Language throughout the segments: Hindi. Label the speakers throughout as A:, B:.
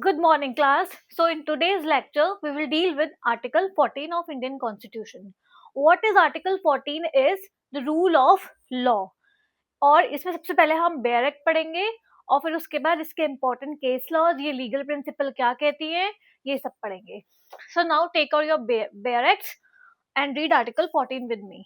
A: Good morning, class. So, in today's lecture, we will deal with Article 14 of Indian Constitution. What is Article 14 is the rule of law. और इसमें सबसे पहले हम बेयर एक्ट पढ़ेंगे और फिर उसके बाद इसके इम्पोर्टेंट केस लॉज, ये लीगल प्रिंसिपल क्या कहती है, ये सब पढ़ेंगे. So now take out your bear acts and read Article 14 with me.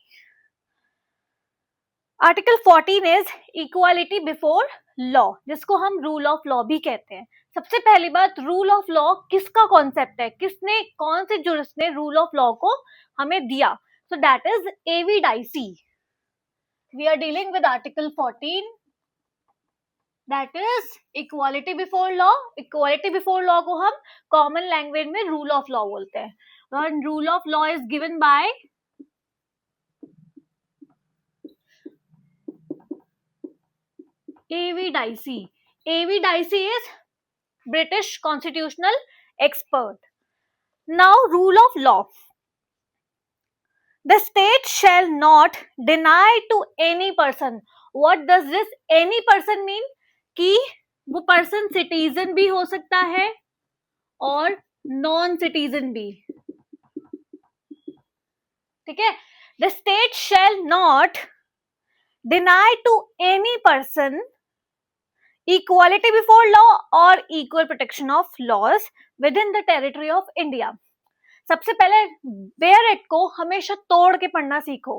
A: Article 14 is equality before law, जिसको हम रूल ऑफ लॉ भी कहते हैं. सबसे पहली बात, रूल ऑफ लॉ किसका कॉन्सेप्ट है, किसने, कौन से जुरिस्ट ने रूल ऑफ लॉ को हमें दिया? So that is A V Dicey. We are dealing with article 14, that is equality before law. Equality before law को हम कॉमन लैंग्वेज में रूल ऑफ लॉ बोलते हैं. Rule of law is given by A.V. Dicey. A.V. Dicey is British constitutional expert. Now, rule of law. The state shall not deny to any person. What does this any person mean? कि वो person citizen भी हो सकता है और non citizen भी. ठीक है? The state shall not deny to any person equality before law or equal protection of laws within the territory of India. सबसे पहले बेयर एक्ट को हमेशा तोड़ के पढ़ना सीखो.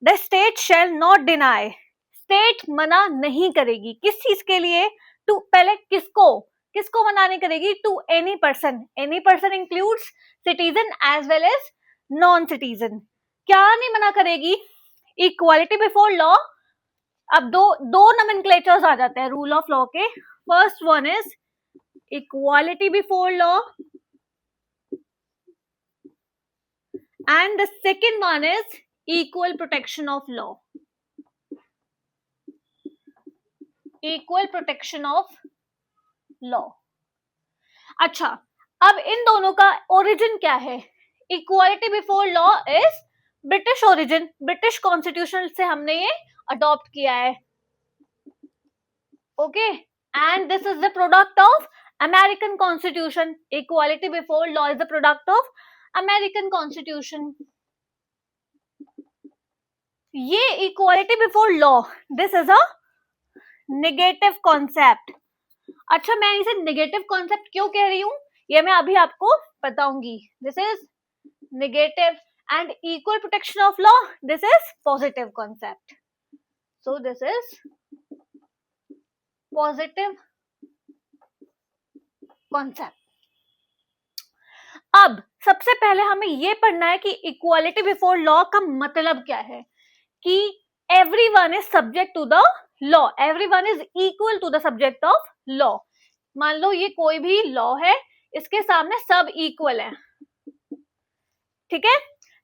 A: The state shall not deny. State मना नहीं करेगी किस चीज के लिए? टू, पहले किसको मना नहीं करेगी? To any person. Any person includes citizen as well as non citizen. क्या नहीं मना करेगी? Equality before law. अब दो नोमेनक्लेचर्स आ जाते हैं रूल ऑफ लॉ के. First one is equality before law and the second one is equal protection of law. Equal protection of law. अच्छा, अब इन दोनों का ओरिजिन क्या है? Equality before law is British origin. British constitution से हमने ये अडॉप्ट किया है. Okay, and this is the product of American constitution. Equality before law is the product of American constitution. ये equality before law, this is a negative concept. अच्छा, मैं इसे नेगेटिव कॉन्सेप्ट क्यों कह रही हूं ये मैं अभी आपको बताऊंगी. This is negative and equal protection of law, this is positive concept. So this is positive concept. अब सबसे पहले हमें यह पढ़ना है कि इक्वालिटी बिफोर लॉ का मतलब क्या है. कि everyone is subject to the law. Everyone is equal to the subject of law. मान लो ये कोई भी लॉ है, इसके सामने सब इक्वल हैं. ठीक है?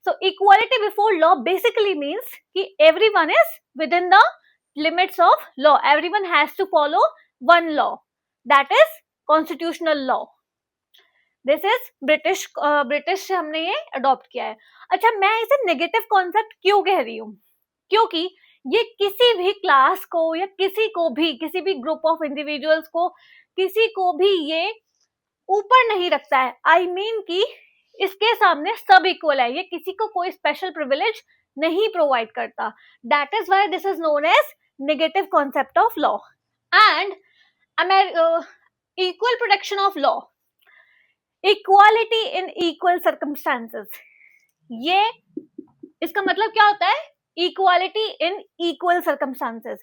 A: So equality before law basically means कि everyone is within the limits of law. Everyone has to follow one law, that is constitutional law. This is British से हमने ये अडॉप्ट किया है. अच्छा, मैं इसे नेगेटिव कॉन्सेप्ट क्यों कह रही हूँ? क्योंकि ये किसी भी क्लास को या किसी भी ग्रुप ऑफ इंडिविजुअल्स को, किसी को भी ये ऊपर नहीं रखता है. आई मीन कि इसके सामने सब इक्वल है. ये किसी को कोई स्पेशल प्रिविलेज नहीं प्रोवाइड करता. That is why this is known as negative concept of law. And equal protection of law, equality in equal circumstances. ये इसका मतलब क्या होता है? Equality in equal circumstances.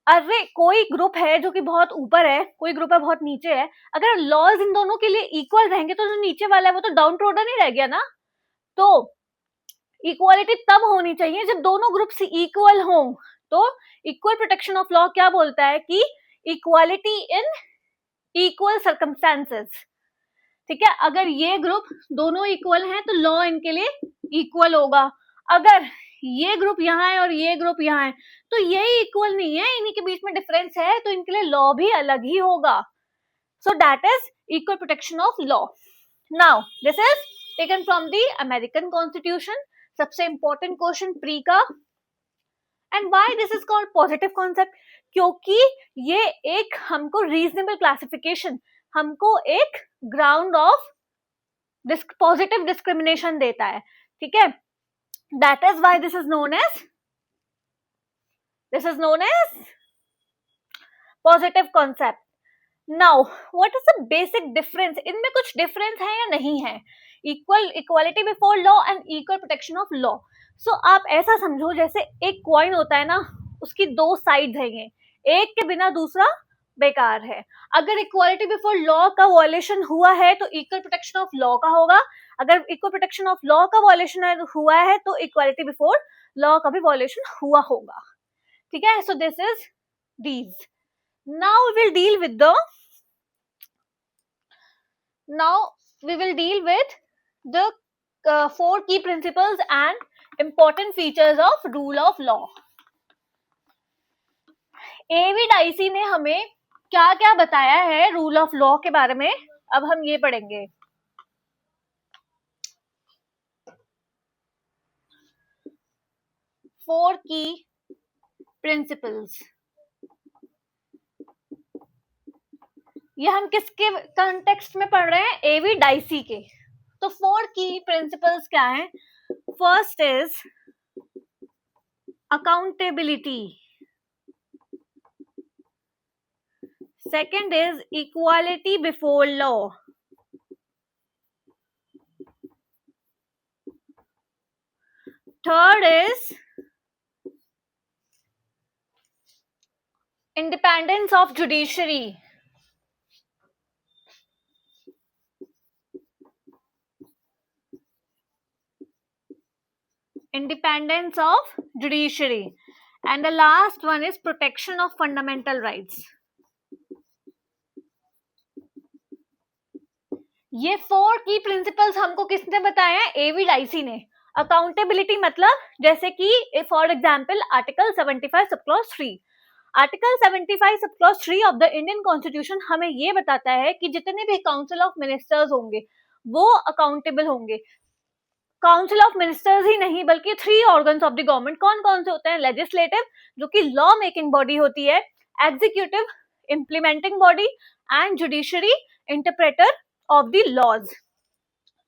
A: अरे कोई ग्रुप है जो कि बहुत ऊपर है, कोई ग्रुप है बहुत नीचे है. अगर लॉज इन दोनों के लिए इक्वल रहेंगे तो जो नीचे वाला है वो तो डाउन ट्रोडन ही रह गया ना. तो इक्वालिटी तब होनी चाहिए जब दोनों ग्रुप्स इक्वल हों. तो इक्वल प्रोटेक्शन ऑफ लॉ क्या बोलता है कि इक्वालिटी इन इक्वल सर्कमस्टांसेस. ठीक है? अगर ये ग्रुप दोनों इक्वल हैं तो लॉ इनके लिए इक्वल होगा. अगर ये ग्रुप यहाँ है और ये ग्रुप यहाँ है तो ये इक्वल नहीं है, इन्हीं के बीच में डिफरेंस है, तो इनके लिए लॉ भी अलग ही होगा. सो that is equal protection of law. Now this is taken from the American constitution. सबसे इंपॉर्टेंट क्वेश्चन प्री का. And why this is called positive concept? क्योंकि ये एक हमको रीजनेबल क्लासिफिकेशन, हमको एक ग्राउंड ऑफ पॉजिटिव डिस्क्रिमिनेशन देता है, ठीक है. That is why this is known as positive concept. Now what is the basic difference, इनमें कुछ डिफरेंस है या नहीं है. Equality before law and equal protection of law. So आप ऐसा समझो जैसे एक कॉइन होता है ना, उसकी दो साइड्स हैं, एक के बिना दूसरा बेकार है. अगर इक्वालिटी बिफोर लॉ का वॉयलेशन हुआ है तो इक्वल प्रोटेक्शन ऑफ लॉ का होगा. अगर इक्वल प्रोटेक्शन ऑफ लॉ का वॉयलेशन हुआ है तो इक्वालिटी बिफोर लॉ का भी वॉयलेशन हुआ होगा, ठीक है. So this is these. Now we will deal with the four key principles and important features of rule of law. A V Dicey ने हमें क्या क्या बताया है रूल ऑफ लॉ के बारे में, अब हम ये पढ़ेंगे. फोर की प्रिंसिपल्स. ये हम किसके कंटेक्स्ट में पढ़ रहे हैं, एवी डाइसी के. तो फोर की प्रिंसिपल्स क्या हैं. First is accountability, second is equality before law, third is independence of judiciary, independence of judiciary, and the last one is protection of fundamental rights. ये फोर की प्रिंसिपल्स हमको किसने बताया है, एवी डाइसी ने. अकाउंटेबिलिटी मतलब जैसे कि for example article 75 sub clause 3. Article 75 sub clause 3 of the Indian constitution हमें ये बताता है कि जितने भी काउंसिल ऑफ मिनिस्टर्स होंगे वो अकाउंटेबल होंगे. काउंसिल ऑफ मिनिस्टर्स ही नहीं बल्कि 3 ऑर्गन्स ऑफ द गवर्नमेंट. कौन कौन से होते हैं, लेजिस्लेटिव जो कि लॉ मेकिंग बॉडी होती है, executive implementing body, and judiciary interpreter of the laws.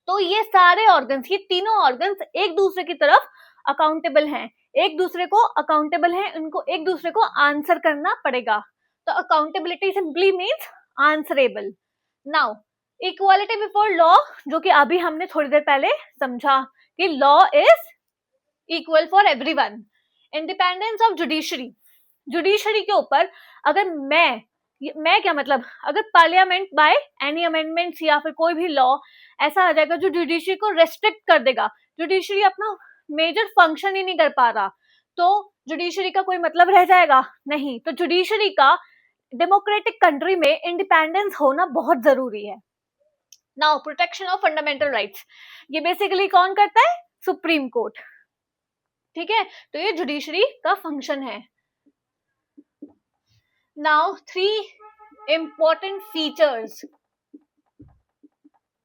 A: तो ये सारे ऑर्गन्स, ये तीनों ऑर्गन्स एक दूसरे की तरफ अकाउंटेबल हैं, एक दूसरे को अकाउंटेबल हैं, उनको एक दूसरे को आंसर करना पड़ेगा. तो accountability simply means answerable. Now equality before law, जो कि अभी हमने थोड़ी देर पहले समझा कि law is equal for everyone. Independence of judiciary, judiciary के ऊपर अगर मैं क्या मतलब, अगर पार्लियामेंट बाय एनी अमेंडमेंट्स या फिर कोई भी लॉ ऐसा आ जाएगा जो जुडिशरी को रेस्ट्रिक्ट कर देगा, जुडिशरी अपना मेजर फंक्शन ही नहीं कर पा रहा, तो जुडिशरी का कोई मतलब रह जाएगा नहीं. तो जुडिशरी का डेमोक्रेटिक कंट्री में इंडिपेंडेंस होना बहुत जरूरी है. Now protection of fundamental rights, ये बेसिकली कौन करता है, सुप्रीम कोर्ट, ठीक है. तो ये जुडिशरी का फंक्शन है. Now 3 important features.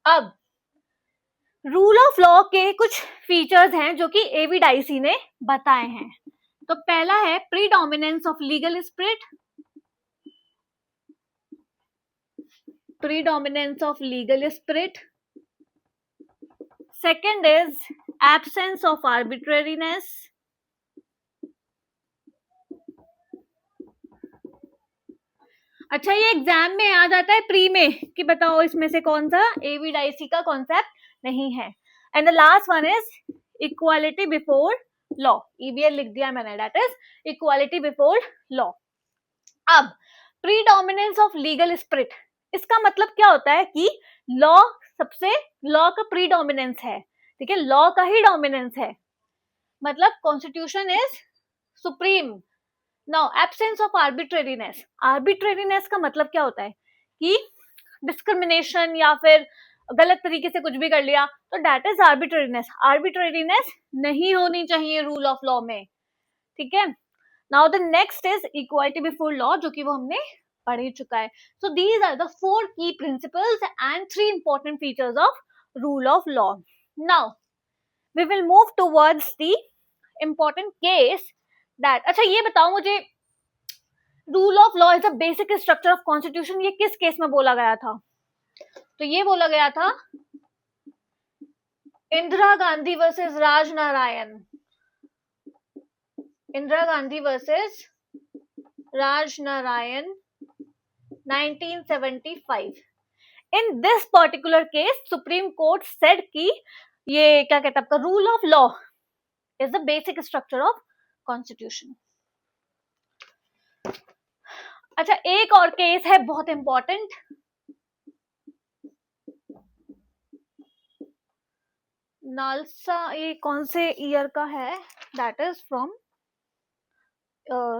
A: अब रूल ऑफ लॉ के कुछ फीचर्स हैं जो कि एवी डाइसी ने बताए हैं. तो पहला है predominance of legal spirit, predominance of legal spirit. Second is absence of arbitrariness. अच्छा, ये एग्जाम में आ जाता है प्री में कि बताओ इसमें से कौन सा एवी डाइसी का कॉन्सेप्ट नहीं है. And the last one is equality before law, EBL लिख दिया मैंने, that is equality before law. अब प्रीडोमिनेंस ऑफ लीगल स्पिरिट, इसका मतलब क्या होता है कि लॉ का प्रीडोमिनेंस है, ठीक है, लॉ का ही डोमिनेंस है, मतलब constitution is supreme. Now absence of arbitrariness, arbitrariness का मतलब क्या होता है कि डिस्क्रिमिनेशन या फिर गलत तरीके से कुछ भी कर लिया, तो दैट इज आर्बिट्रेरीनेस. आर्बिट्रेरीनेस नहीं होनी चाहिए रूल ऑफ लॉ में, ठीक है. Now the next is equality before law, जो कि वो हमने पढ़ ही चुका है. सो दीज आर द 4 की principles and 3 important features of rule of law. Now we will move towards the important case that. अच्छा ये बताओ मुझे, rule of law is the basic structure of constitution, ये किस केस में बोला गया था? तो ये बोला गया था Indira Gandhi versus Rajnarayan, Indira Gandhi versus Rajnarayan 1975. In this particular case, Supreme Court said कि ये क्या कहता है आपका rule of law is the basic structure of constitution. अच्छा, एक और केस है बहुत इंपॉर्टेंट, नालसा, ये कौन से ईयर का है? That is from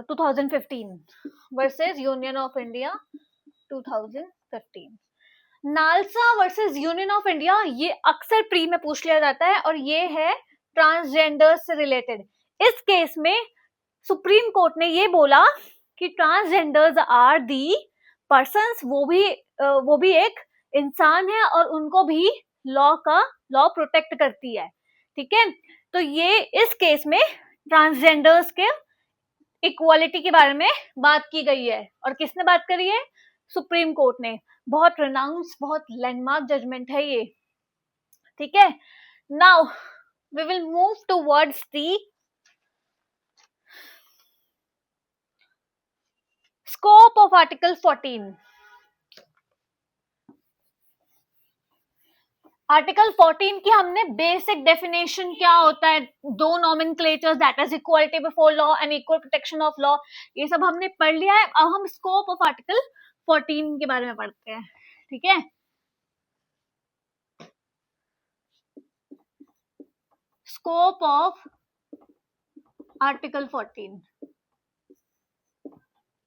A: 2015 versus union of India 2015. NALSA versus union of India, ये अक्सर प्री में पूछ लिया जाता है और ये है ट्रांसजेंडर से रिलेटेड. इस केस में सुप्रीम कोर्ट ने ये बोला कि ट्रांसजेंडर्स आर दी पर्सन्स, वो भी एक इंसान है और उनको भी लॉ प्रोटेक्ट करती है. ठीक है, तो ये इस केस में ट्रांसजेंडर्स के इक्वालिटी के बारे में बात की गई है. और किसने बात करी है? सुप्रीम कोर्ट ने. बहुत रिनाउंस, बहुत लैंडमार्क जजमेंट है ये. ठीक है, now we will move towards the scope of article 14. Article 14 की हमने बेसिक डेफिनेशन क्या होता है, दो nomenclatures, that is equality before law and equal protection of law, ये सब हमने पढ़ लिया है. अब हम स्कोप ऑफ आर्टिकल 14 के बारे में पढ़ते हैं. ठीक है, स्कोप ऑफ आर्टिकल 14,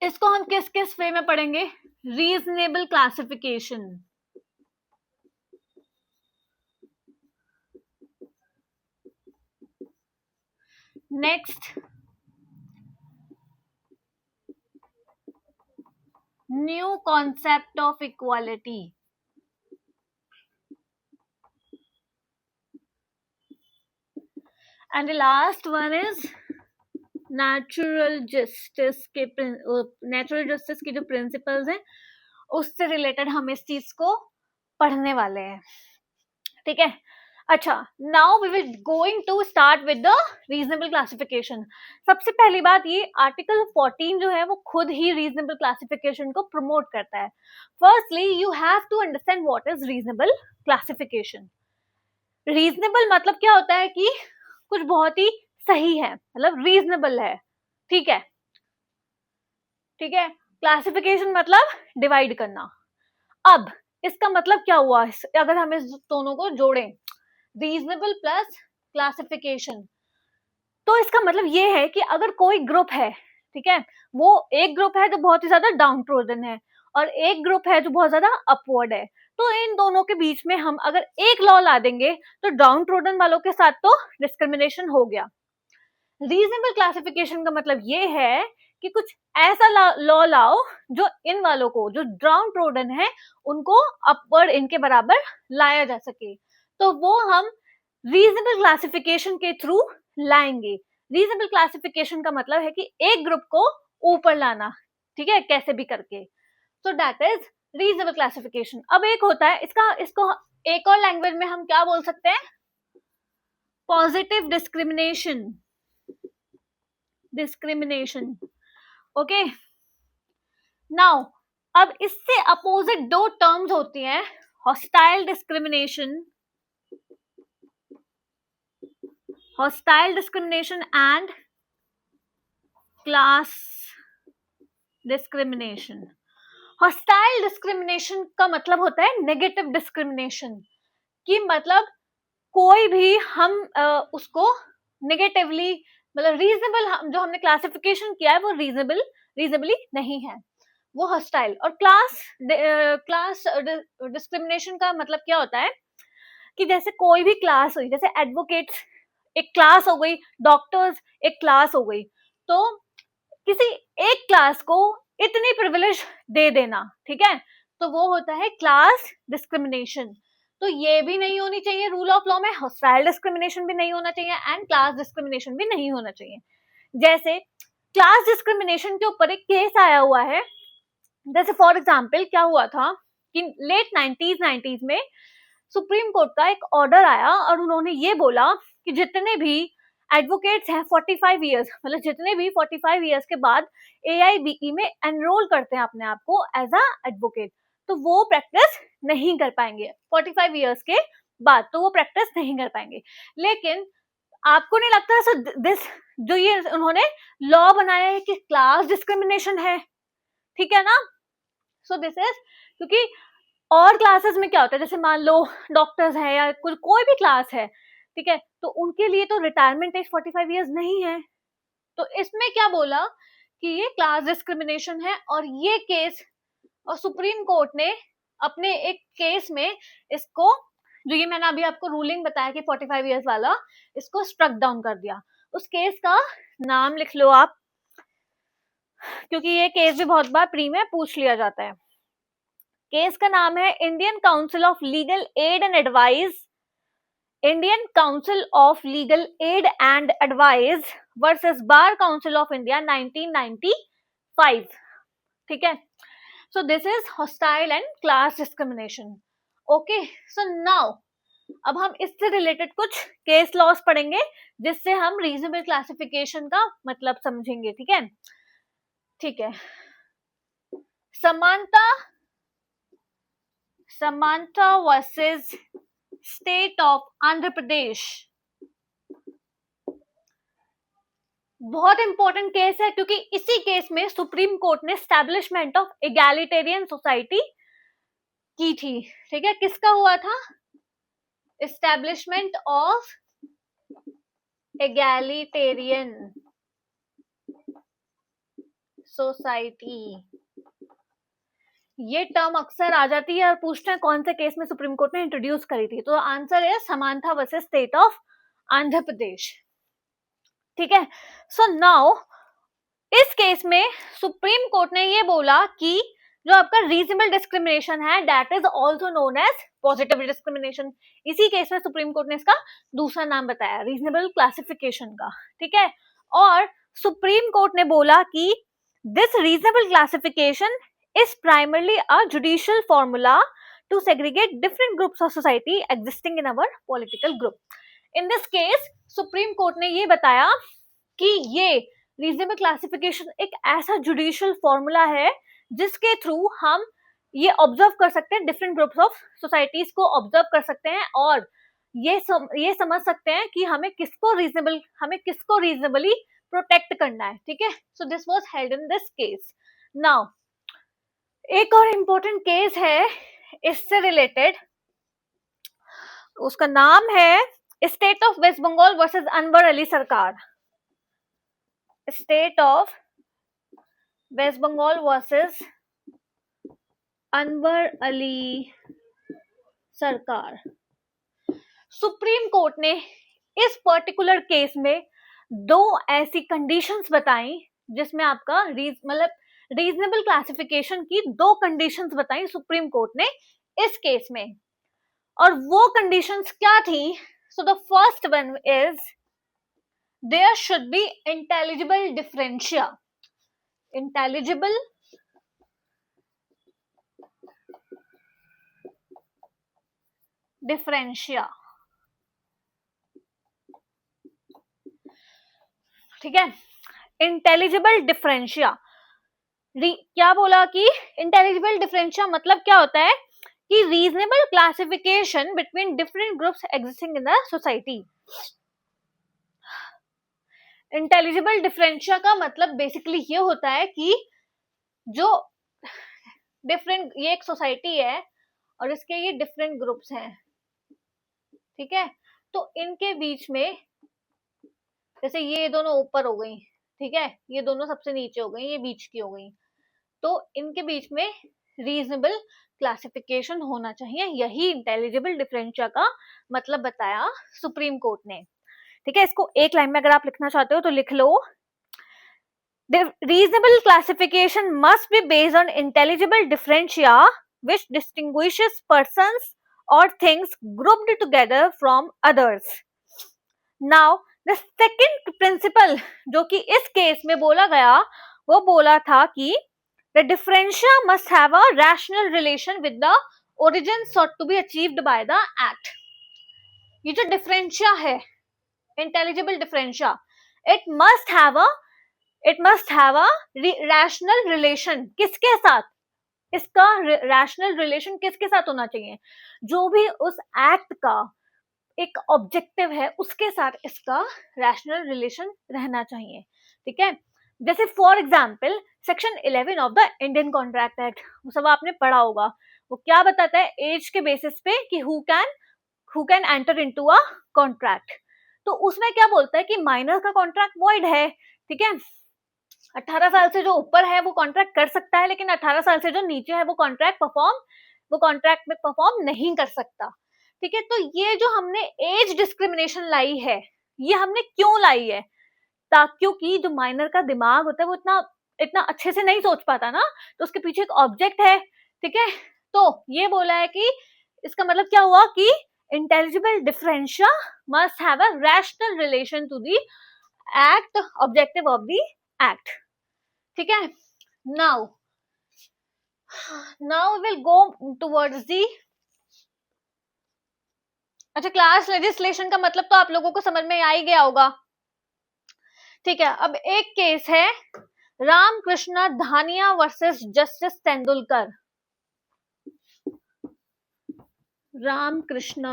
A: इसको हम किस किस वे में पढ़ेंगे? Reasonable classification, next new concept of equality, and the last one is natural justice की जो प्रिंसिपल्स हैं उससे रिलेटेड हम इस चीज को पढ़ने वाले हैं. ठीक है, अच्छा, now we will going to start with the reasonable classification. सबसे पहली बात, ये आर्टिकल 14 जो है वो खुद ही रीजनेबल क्लासिफिकेशन को प्रमोट करता है. Firstly you have to understand what is reasonable classification. Reasonable मतलब क्या होता है कि कुछ बहुत ही सही है, मतलब रीजनेबल है. ठीक है, ठीक है. क्लासिफिकेशन मतलब डिवाइड करना. अब इसका मतलब क्या हुआ अगर हम इस दोनों को जोड़ें, रीजनेबल प्लस क्लासिफिकेशन, तो इसका मतलब ये है कि अगर कोई ग्रुप है, ठीक है, वो एक ग्रुप है जो बहुत ही ज्यादा डाउन ट्रोडन है और एक ग्रुप है जो बहुत ज्यादा अपवर्ड है, तो इन दोनों के बीच में हम अगर एक लॉ ला देंगे तो डाउन ट्रोडन वालों के साथ तो डिस्क्रिमिनेशन हो गया. रीजनेबल क्लासिफिकेशन का मतलब ये है कि कुछ ऐसा लॉ लाओ जो इन वालों को, जो डाउन ट्रोडन है, उनको अपवर्ड इनके बराबर लाया जा सके. तो वो हम रीजनेबल क्लासिफिकेशन के थ्रू लाएंगे. रीजनेबल क्लासिफिकेशन का मतलब है कि एक ग्रुप को ऊपर लाना, ठीक है, कैसे भी करके. सो दैट इज रीजनेबल क्लासिफिकेशन. अब एक होता है इसको एक और लैंग्वेज में हम क्या बोल सकते हैं? Positive discrimination. ओके, नाउ अब इससे अपोजिट दो टर्म्स होती हैं, hostile discrimination and class discrimination. Hostile discrimination का मतलब होता है नेगेटिव डिस्क्रिमिनेशन, कि मतलब कोई भी हम उसको नेगेटिवली, मतलब रीजनेबल जो हमने क्लासिफिकेशन किया है वो रीजनेबली नहीं है, वो हॉस्टाइल. और क्लास डिस्क्रिमिनेशन का मतलब क्या होता है कि जैसे कोई भी क्लास हुई, जैसे एडवोकेट्स एक क्लास हो गई, डॉक्टर्स एक क्लास हो गई, तो किसी एक क्लास को इतनी प्रिविलेज दे देना, ठीक है, तो वो होता है क्लास डिस्क्रिमिनेशन. तो ये भी नहीं होनी चाहिए रूल ऑफ लॉ में, हॉस्टाइल डिस्क्रिमिनेशन भी नहीं होना चाहिए एंड क्लास डिस्क्रिमिनेशन भी नहीं होना चाहिए. जैसे क्लास डिस्क्रिमिनेशन के ऊपर एक केस आया हुआ है। जैसे फॉर एग्जाम्पल क्या हुआ था कि लेट 90s में सुप्रीम कोर्ट का एक ऑर्डर आया और उन्होंने ये बोला कि जितने भी एडवोकेट्स हैं 45 इयर्स, मतलब जितने भी 45 इयर्स के बाद AIBE में एनरोल करते हैं अपने आप को एज अ एडवोकेट, तो वो प्रैक्टिस नहीं कर पाएंगे 45 इयर्स के बाद, तो वो प्रैक्टिस नहीं कर पाएंगे। लेकिन आपको नहीं लगता सो दिस जो ये उन्होंने लॉ बनाया है कि क्लास डिस्क्रिमिनेशन है, ठीक है ना? सो दिस इज, क्योंकि और क्लासेस में क्या होता है, जैसे मान लो डॉक्टर्स है या कोई भी क्लास है, ठीक है, तो उनके लिए तो रिटायरमेंट एज 45 इयर्स नहीं है। तो इसमें क्या बोला कि ये क्लास डिस्क्रिमिनेशन है, और ये केस और सुप्रीम कोर्ट ने अपने एक केस में इसको, जो ये मैंने अभी आपको रूलिंग बताया कि 45 इयर्स वाला, इसको स्ट्रक डाउन कर दिया। उस केस का नाम लिख लो आप, क्योंकि ये केस भी बहुत बार प्री में पूछ लिया जाता है। केस का नाम है Indian council of legal aid and advice, Indian council of legal aid and advice versus bar council of India 1995, ठीक है। So this is hostile and class discrimination. Okay, so now अब हम इससे रिलेटेड कुछ केस लॉस पढ़ेंगे जिससे हम रीजनेबल क्लासिफिकेशन का मतलब समझेंगे, ठीक है? ठीक है, Samatha versus state of Andhra Pradesh, बहुत इंपॉर्टेंट केस है क्योंकि इसी केस में सुप्रीम कोर्ट ने एस्टैब्लिशमेंट ऑफ एगैलिटेरियन सोसाइटी की थी, ठीक है। किसका हुआ था? Establishment of egalitarian society. ये टर्म अक्सर आ जाती है और पूछते हैं कौन से केस में सुप्रीम कोर्ट ने इंट्रोड्यूस करी थी, तो आंसर है Samatha versus state of Andhra Pradesh, ठीक है। सो नाउ इस केस में सुप्रीम कोर्ट ने ये बोला कि जो आपका रीजनेबल डिस्क्रिमिनेशन है that is also known as positive discrimination. इसी केस में सुप्रीम कोर्ट ने इसका दूसरा नाम बताया, रीजनेबल क्लासिफिकेशन का, ठीक है। और सुप्रीम कोर्ट ने बोला कि this reasonable classification is primarily a judicial formula to segregate different groups of society existing in our political group. In this case, Supreme Court ने ये बताया कि ये reasonable classification एक ऐसा judicial formula है जिसके थ्रू हम ये ऑब्जर्व कर सकते हैं, डिफरेंट ग्रुप्स ऑफ सोसाइटीज को ऑब्जर्व कर सकते हैं और ये समझ सकते हैं कि हमें किसको रीजनेबली प्रोटेक्ट करना है, ठीक है। So this was held in this case. Now एक और इम्पोर्टेंट केस है इससे रिलेटेड, उसका नाम है state of West Bengal versus Anwar Ali Sarkar. State of West Bengal versus Anwar Ali Sarkar. Supreme court ने इस पर्टिकुलर केस में दो ऐसी कंडीशंस बताई जिसमें आपका मतलब रीजनेबल क्लासिफिकेशन की दो कंडीशंस बताई सुप्रीम कोर्ट ने इस केस में, और वो कंडीशंस क्या थी? So the first one is there should be intelligible differentia. Intelligible differentia, ठीक है। इंटेलिजिबल डिफरेंशिया क्या बोला कि इंटेलिजिबल डिफरेंशिया मतलब क्या होता है कि reasonable classification between different groups existing in the society. Intelligible differentia का मतलब बेसिकली ये होता है कि जो डिफरेंट, ये एक सोसाइटी है और इसके ये डिफरेंट ग्रुप्स हैं, ठीक है, तो इनके बीच में जैसे ये दोनों ऊपर हो गई, ठीक है, ये दोनों सबसे नीचे हो गई, ये बीच की हो गई, तो इनके बीच में रीजनेबल क्लासिफिकेशन होना चाहिए। यही इंटेलिजिबल डिफरेंशिया का मतलब बताया सुप्रीम कोर्ट ने, ठीक है। इसको एक लाइन में अगर आप लिखना चाहते हो तो लिख लो, reasonable classification must be based on intelligible differentia which distinguishes persons or things grouped together from others. Now the second principle जो कि इस केस में बोला गया, वो बोला था कि the differentia must have a rational relation with the origin sought to be achieved by the act. ये जो डिफरेंशिया है, intelligible differentia, it must have a rational relation. किसके साथ? इसका रैशनल रिलेशन किसके साथ होना चाहिए? जो भी उस एक्ट का एक ऑब्जेक्टिव है उसके साथ इसका रैशनल रिलेशन रहना चाहिए. ठीक है, जैसे for example section 11 of the Indian contract act, वो सब आपने पढ़ा होगा. वो क्या बताता है? एज के बेसिस पे कि who can enter into a contract. तो उसमें क्या बोलता है कि माइनर का कॉन्ट्रैक्ट वॉइड है. ठीक है, 18 साल से जो ऊपर है वो कॉन्ट्रैक्ट कर सकता है, लेकिन 18 साल से जो नीचे है वो कॉन्ट्रैक्ट में परफॉर्म नहीं कर सकता. ठीक है, तो ये जो हमने एज डिस्क्रिमिनेशन लाई है, ये हमने क्यों लाई है? क्योंकि जो माइनर का दिमाग होता है वो इतना अच्छे से नहीं सोच पाता ना, तो उसके पीछे एक ऑब्जेक्ट है. ठीक है, तो ये बोला है कि इसका मतलब क्या हुआ कि intelligible differentia must have a rational relation to the act, objective of the act. ठीक है, now will go towards the. अच्छा, क्लास लेजिस्लेशन का मतलब तो आप लोगों को समझ में आ ही गया होगा. ठीक है, अब एक केस है रामकृष्ण धानिया वर्सेस जस्टिस तेंदुलकर. रामकृष्ण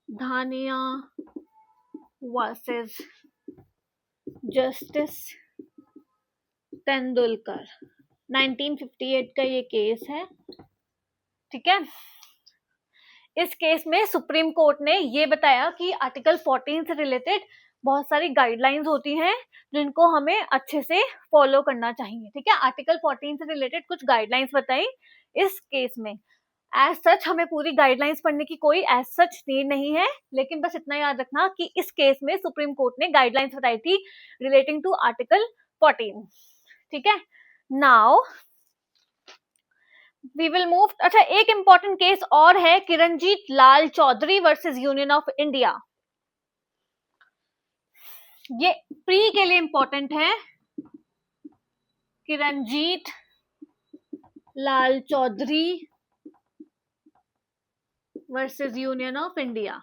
A: धानिया वर्सेस जस्टिस तेंदुलकर, 1958 का ये केस है. ठीक है, इस केस में सुप्रीम कोर्ट ने ये बताया कि आर्टिकल 14 से रिलेटेड बहुत सारी गाइडलाइंस होती हैं जिनको हमें अच्छे से फॉलो करना चाहिए. ठीक है, आर्टिकल 14 से रिलेटेड कुछ गाइडलाइंस बताई इस केस में. एज सच हमें पूरी गाइडलाइंस पढ़ने की कोई एज सच नीड नहीं है, लेकिन बस इतना याद रखना कि इस केस में सुप्रीम कोर्ट ने गाइडलाइंस बताई थी रिलेटिंग टू आर्टिकल 14. ठीक है, नाउ वी विल मूव. अच्छा, एक इंपॉर्टेंट केस और है, Kiranjit Lal Chaudhary versus union of India. ये प्री के लिए इंपॉर्टेंट है. Kiranjit Lal Chaudhary versus union of India.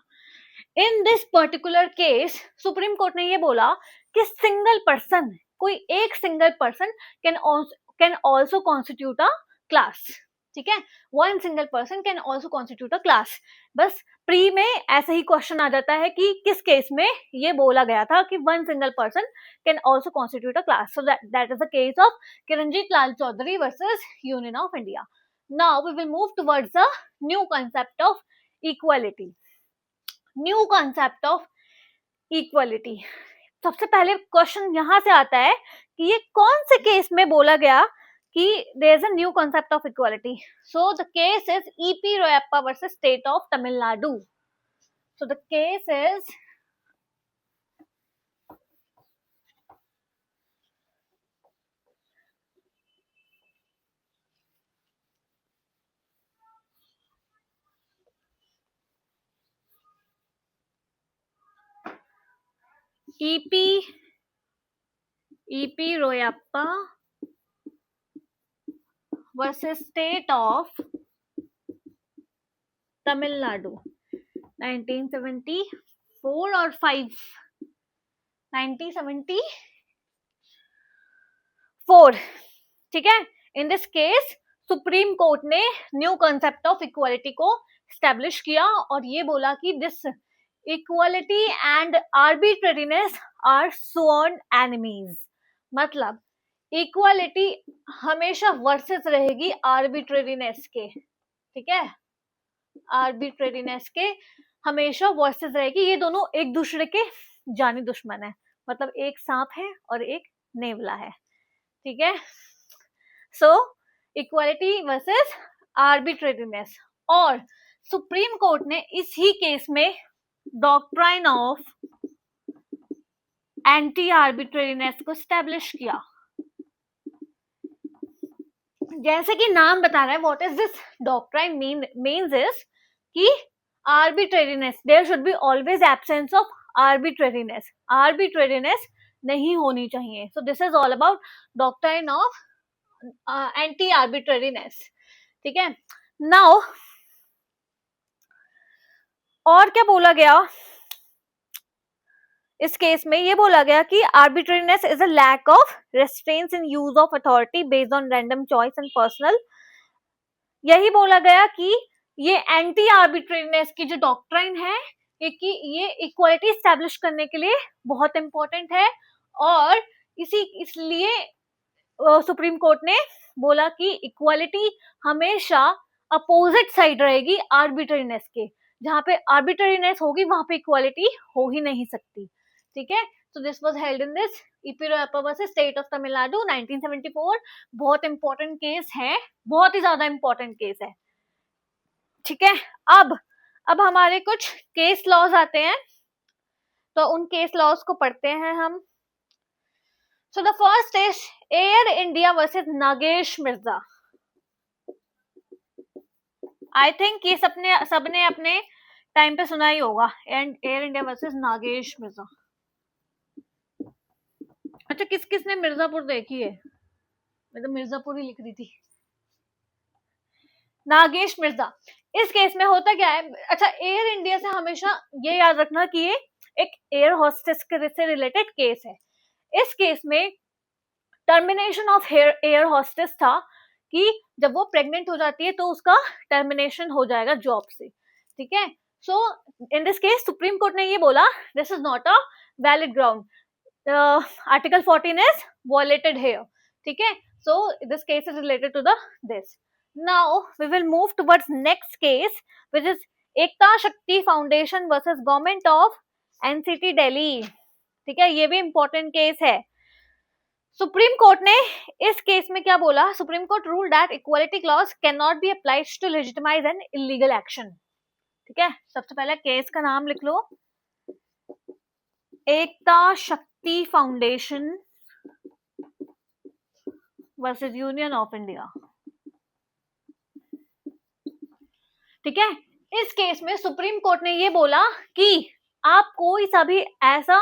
A: In this particular case supreme court ने ये बोला कि सिंगल पर्सन, कोई एक single person can also constitute a class. ठीक है, one single person can also constitute a class. बस प्री में ऐसा ही क्वेश्चन आ जाता है कि किस केस में ये बोला गया था कि one single person can also constitute a class. So that is the case of Kiranjit Lal Chaudhary versus union of India. Now we will move towards a new concept of equality. New concept of equality. सबसे पहले क्वेश्चन यहां से आता है कि ये कौन से केस में बोला गया कि there is a new concept of equality. So the case is EP Royappa versus state of Tamil Nadu. So the case is EP Royappa versus state of Tamil Nadu, 1974 और 5, 1974. ठीक है, in this case supreme court ने न्यू कॉन्सेप्ट ऑफ इक्वालिटी को स्टैब्लिश किया और ये बोला कि this equality and arbitrariness are sworn enemies. मतलब इक्वालिटी हमेशा वर्सेस रहेगी आर्बिट्रेरीनेस के. ठीक है, आर्बिट्रेरीनेस के हमेशा वर्सेस रहेगी. ये दोनों एक दूसरे के जानी दुश्मन है, मतलब एक सांप है और एक नेवला है. ठीक है, सो इक्वालिटी वर्सेस आर्बिट्रेरीनेस. और सुप्रीम कोर्ट ने इसी केस में डॉक्ट्राइन ऑफ एंटी आर्बिट्रेरीनेस को स्टैब्लिश किया. जैसे कि नाम बता रहा है, what is this doctrine means is कि arbitrariness, there should be always absence of arbitrariness. Arbitrariness नहीं होनी चाहिए. So this is all about doctrine of anti arbitrariness. ठीक है. Now और क्या बोला गया इस केस में? ये बोला गया कि arbitrariness is a lack of restraints in use of authority based on random choice and personal. यही बोला गया कि ये एंटी आर्बिट्रेरीनेस की जो डॉक्ट्राइन है कि ये इक्वालिटी स्टैब्लिश करने के लिए बहुत इंपॉर्टेंट है, और इसलिए सुप्रीम कोर्ट ने बोला कि इक्वालिटी हमेशा अपोजिट साइड रहेगी आर्बिट्रेरीनेस के. जहां पे आर्बिट्रेरीनेस होगी वहां पे इक्वालिटी हो ही नहीं सकती. ठीक है. So this was held in this Ipirappa versus State of Tamil Nadu 1974. बहुत इंपॉर्टेंट केस है, बहुत ही ज्यादा इंपॉर्टेंट केस है. ठीक है. अब हमारे कुछ केस लॉज आते हैं, तो उन केस लॉज को पढ़ते हैं हम. So the first is Air India versus Nagesh Mirza. I think ये सबने अपने टाइम पे सुना ही होगा, air India versus Nagesh Mirza. अच्छा, किसने मिर्जापुर देखी है? मैं तो मिर्जापुर ही लिख रही थी. नागेश मिर्जा. इस केस में होता क्या है? अच्छा, एयर इंडिया से हमेशा ये याद रखना कि ये एक एयर होस्टेस से रिलेटेड केस है. इस केस में टर्मिनेशन ऑफ एयर होस्टेस था कि जब वो प्रेग्नेंट हो जाती है तो उसका टर्मिनेशन हो जाएगा जॉब से. ठीक है. So in this case supreme court ने ये बोला this is not a valid ground. Article 14 is violated here. ठीक है. So this case is related to this. Now we will move towards next case, which is Ekta Shakti Foundation versus Government of NCT Delhi. ठीक है. ये भी important case है. सुप्रीम कोर्ट ने इस केस में क्या बोला? Supreme Court rule that equality clause can not be applied to legitimize an illegal action. ठीक है. सबसे पहले केस का नाम लिख लो, एकता शक्ति foundation versus union of India. ठीक है. इस केस में सुप्रीम कोर्ट ने ये बोला कि आप कोई सा भी ऐसा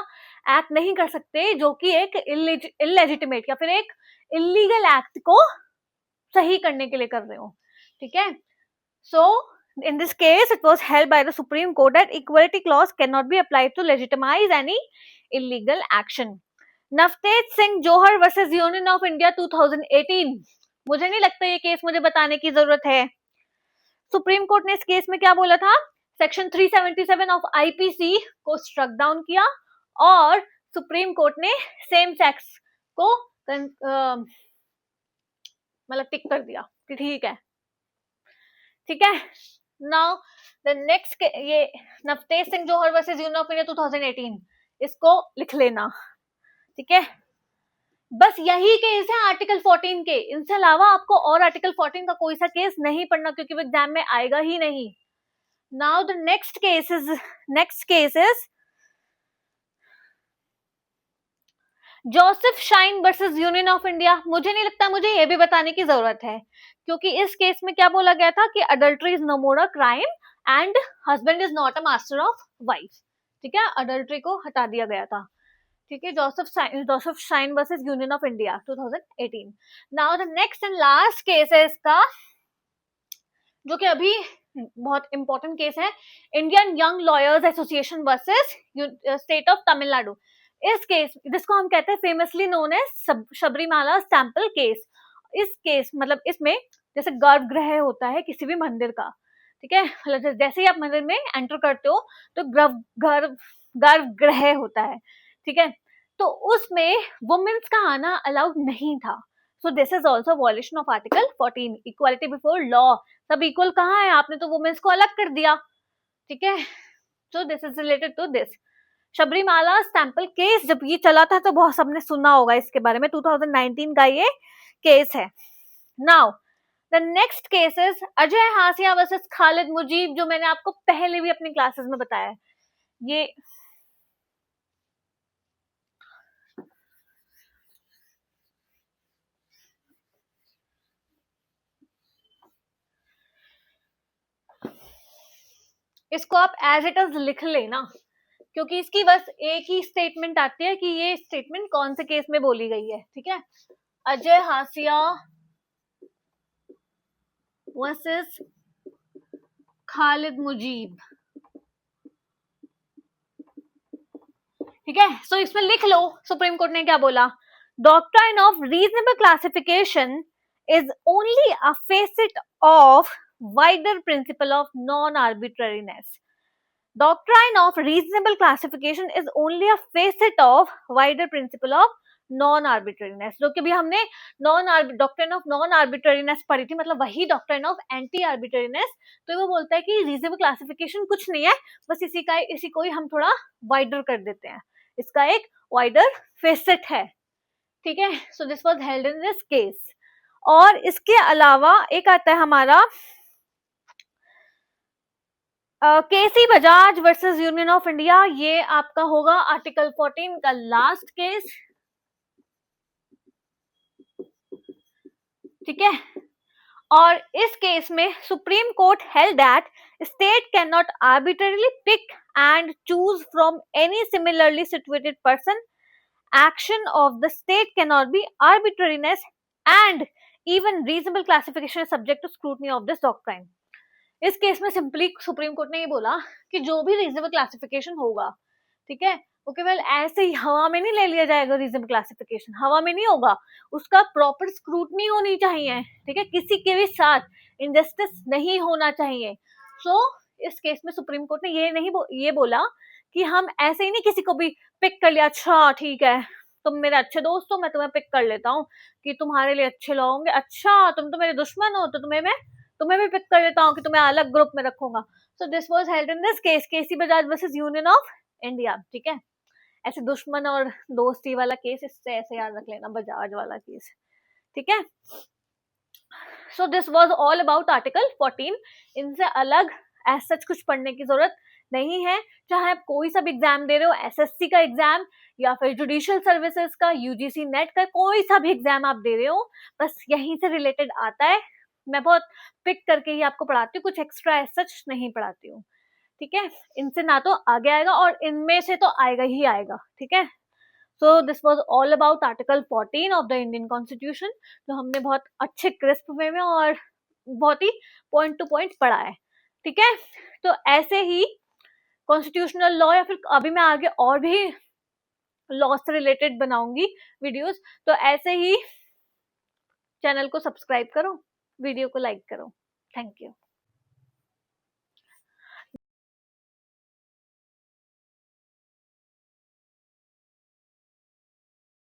A: एक्ट नहीं कर सकते जो कि एक इलेजिटिमेट या फिर एक इलीगल एक्ट को सही करने के लिए कर रहे हो. ठीक है. सो in this case it was held by the Supreme Court that equality clause cannot be applied to legitimize any illegal action. Navtej Singh Johar versus union of India 2018. मुझे नहीं लगता ये केस मुझे बताने की जरूरत है. सुप्रीम कोर्ट ने इस केस में क्या बोला था? सेक्शन 377 ऑफ आईपीसी को स्ट्रक डाउन किया और सुप्रीम कोर्ट ने सेम सेक्स को मतलब टिक कर दिया कि ठीक है. ठीक है. नाउ द नेक्स्ट, ये नवतेज सिंह जोहर वर्सेस यूनियन ऑफ इंडिया 2018, इसको लिख लेना. ठीक है. बस यही केस है आर्टिकल 14 के. इनसे अलावा आपको और आर्टिकल 14 का कोई सा केस नहीं पढ़ना क्योंकि वो एग्जाम में आएगा ही नहीं. Now the next case is Joseph Shine versus union of India. मुझे नहीं लगता मुझे ये भी बताने की जरूरत है क्योंकि इस केस में क्या बोला गया था कि adultery is no more a crime and husband is not a master of wife. ठीक है. अडल्ट्री को हटा दिया गया था. ठीक है. Joseph Shine versus union of India 2018. Now the next and last case है इसका, जो कि अभी बहुत इंपॉर्टेंट केस है, Indian Young Lawyers Association versus state of Tamil Nadu. इस केस जिसको हम कहते हैं famously known as Sabarimala sample case. इस केस मतलब इसमें जैसे गर्भगृह होता है किसी भी मंदिर का. ठीक है. मतलब जैसे ही आप मंदिर में एंटर करते हो तो गर्भगृह होता है. ठीक है. तो उसमें वुमेन्स का आना अलाउड नहीं था. सो this is also violation of article 14, equality before law. सब इक्वल कहाँ है? आपने तो वुमेन्स को अलग कर दिया. ठीक है. So this is related to this Sabarimala sample case. जब ये चला था तो बहुत सबने सुना होगा इसके बारे में. 2019 का ये केस है. Now the next case is Ajay Hasia versus Khalid Mujib, जो मैंने आपको पहले भी अपनी क्लासेस में बताया है. ये इसको आप एज इट इज लिख लेना, क्योंकि इसकी बस एक ही स्टेटमेंट आती है कि ये स्टेटमेंट कौन से केस में बोली गई है, ठीक है। अजय हासिया वर्सेस खालिद मुजीब, ठीक है। सो इसमें लिख लो सुप्रीम कोर्ट ने क्या बोला, doctrine of reasonable classification is only a facet of wider principle of non arbitrariness. Doctrine of reasonable classification is only a facet of wider principle of non arbitrariness, जो कि भी हमने डॉक्ट्राइन ऑफ नॉन आर्बिट्ररीनेस पढ़ी थी, मतलब वही डॉक्ट्राइन ऑफ एंटी आर्बिट्ररीनेस। तो वो बोलता है कि रीजनेबल क्लासिफिकेशन कुछ नहीं है, बस इसी को ही हम थोड़ा वाइडर कर देते हैं, इसका एक वाइडर फेसेट है, ठीक है। So this was held in this case. और इसके अलावा एक आता है हमारा KC Bajaj versus union of India, ये आपका होगा आर्टिकल 14 का लास्ट केस, ठीक है। और इस केस में supreme court held that state cannot arbitrarily pick and choose from any similarly situated person, action of the state can not be arbitrariness and even reasonable classification is subject to scrutiny of this doctrine. इस केस में सिंपली सुप्रीम कोर्ट ने ये बोला कि जो भी रीजनेबल क्लासिफिकेशन होगा, ठीक है, वो केवल ऐसे ही हवा में नहीं ले लिया जाएगा, रीजनेबल क्लासिफिकेशन हवा में नहीं होगा, उसका प्रॉपर स्क्रूटनी होनी चाहिए, ठीक है, किसी के भी साथ इनजस्टिस नहीं होना चाहिए। सो इस केस में सुप्रीम कोर्ट ने ये बोला कि हम ऐसे ही नहीं किसी को भी पिक कर लिया, अच्छा ठीक है तुम मेरे अच्छे दोस्त हो, मैं तुम्हें पिक कर लेता हूँ कि तुम्हारे लिए अच्छे लॉ होंगे, अच्छा तुम तो मेरे दुश्मन हो तो तुम्हें भी पिक कर लेता हूँ कि तुम्हें अलग ग्रुप में रखूंगा। So this was held in this case, K C Bajaj versus union of India, ठीक है। ऐसे दुश्मन और दोस्ती वाला केस इससे ऐसे याद रख लेना, बजाज वाला केस, ठीक है। So this was all about article 14। इनसे अलग एज सच कुछ पढ़ने की जरूरत नहीं है, चाहे आप कोई सा भी एग्जाम दे रहे हो, एसएससी का एग्जाम या फिर जुडिशियल सर्विसेज का, यूजीसी नेट का, कोई सा भी एग्जाम आप दे रहे हो, बस यहीं से रिलेटेड आता है। मैं बहुत पिक करके ही आपको पढ़ाती हूँ, कुछ एक्स्ट्रा एज सच नहीं पढ़ाती हूँ, ठीक है। इनसे ना तो आगे आएगा और इनमें से तो आएगा ही आएगा, ठीक है। So this was all about article 14 of the Indian constitution, जो हमने बहुत अच्छे क्रिस्प वे में और बहुत ही पॉइंट टू पॉइंट पढ़ा है, ठीक है। तो ऐसे ही कॉन्स्टिट्यूशनल लॉ या फिर अभी मैं आगे और भी लॉ से रिलेटेड बनाऊंगी वीडियोस, तो ऐसे ही चैनल को सब्सक्राइब करो, वीडियो को लाइक करो। Thank you.